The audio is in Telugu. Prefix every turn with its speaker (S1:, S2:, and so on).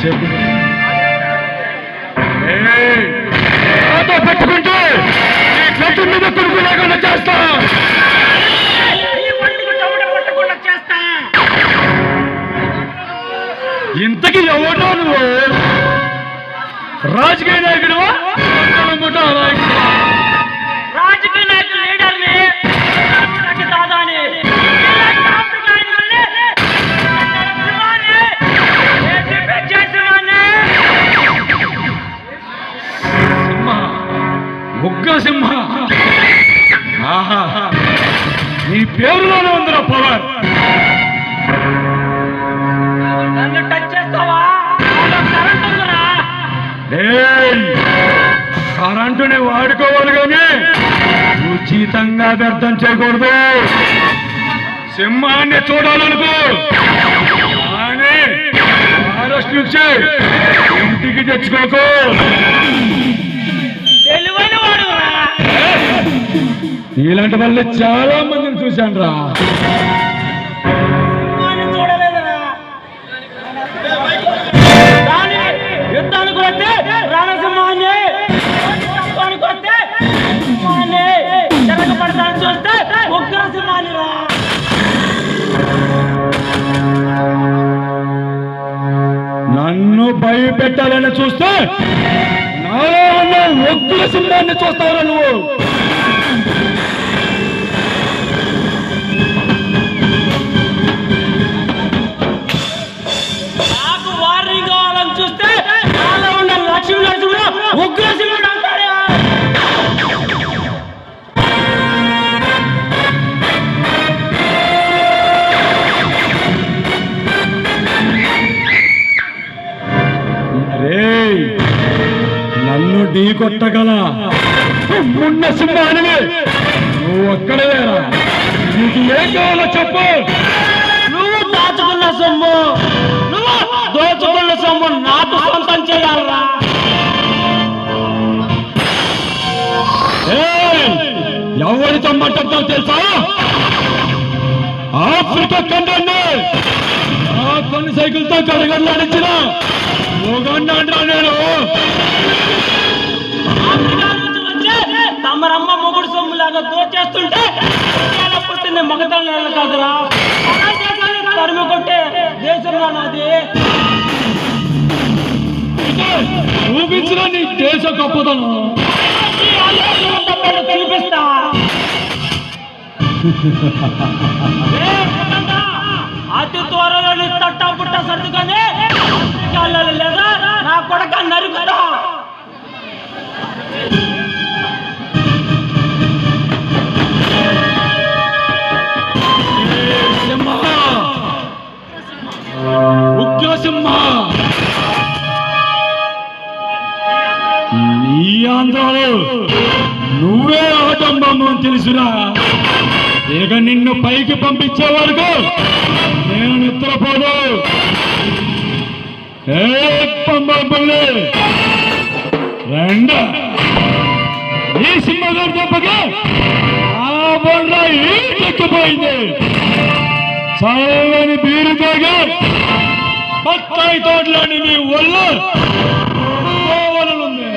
S1: చెప్పు. పెట్టుకుంటే చెట్టు మీద కొడుకు లేకుండా చేస్తా. ఇంతకీ ఎవడో నువ్వు? రాజకీయ నాయకుడు?
S2: రాజకీయ నాయకుడు లీడర్ని దాదాని
S1: ఉగ్రసింహ. ఆహా, నీ పేరులోనే ఉందిరా పవర్.
S2: నన్ను టచ్ చేస్తావా? కరెంట్ ఉందిరా.
S1: కరెంటుని వాడుకోవాలి కానీ ఉచితంగా వ్యర్థం చేయకూడదు. సింహాన్ని చూడాలనుకో కానీ ఫారెస్ట్ నుంచి ఇంటికి తెచ్చుకోకు.
S2: తెలివైన వాడు.
S1: ఇలాంటి వాళ్ళు చాలా మందిని చూశాను రా.
S2: చూడలేదురా. యుద్ధానికి వస్తే రణసింహాన్ని, యుద్ధానికి వస్తే సింహాన్ని, జరగబడతాను చూస్తే ఉగ్రసింహాన్ని రా.
S1: నన్ను భయపెట్టాలని చూస్తే నాలో ఉన్న ఉగ్ర సింహాన్ని చూస్తావురా నువ్వు.
S2: నాకు వార్నింగ్ కావాలని చూస్తే నాలో ఉన్న లక్ష్మీ నరసింహుడు ఉగ్రసింహుడు అంటాడు.
S1: నన్ను ఢీ కొట్టగల ఉన్న సింహానివి నువ్వు ఒక్కడే లేరా. నీకు ఏం కావాలో చెప్పు.
S2: నువ్వు దాచుకున్న సొమ్ము, నువ్వు దోచుకున్న సొమ్ము నాకు సొంతం చేయాలరా.
S1: ఎవరితో మాట్లాడతావు తెలుసా? ఆఫ్రికా ఖండాన్ని ఆ కొన్ని సైకిల్తో గడగడలాడించిన మొగన్నాడ్రా నేను.
S2: తమరమ్మ మొగుడు సొమ్ము లాగా దోచేస్తుంటే పుట్టింది మగతనం కాదురా. తరిమి కొట్టే దేశంలో నాది.
S1: చూపించిన నీ దేశ గొప్పదనం
S2: చూపిస్తా. అతి త్వరలో తట్టా పుట్ట సర్దుకొని లేదా నా కొడక నరుకుతా.
S1: ఉగ్రసింహ, నీ ఆంధ్రాలో నువ్వే ఆటంబమ్మ తెలుసురా. ఇక నిన్ను పైకి పంపించే వరకు నేను నిద్రపోదు. పంబల్లి రెండ ఈ సింహగారు దెబ్బకి ఆ బొండ్ర ఎక్కిపోయింది. చల్లని బీరు తాగి బత్తాయి తోటలోని నీ ఒళ్ళు ఉంది.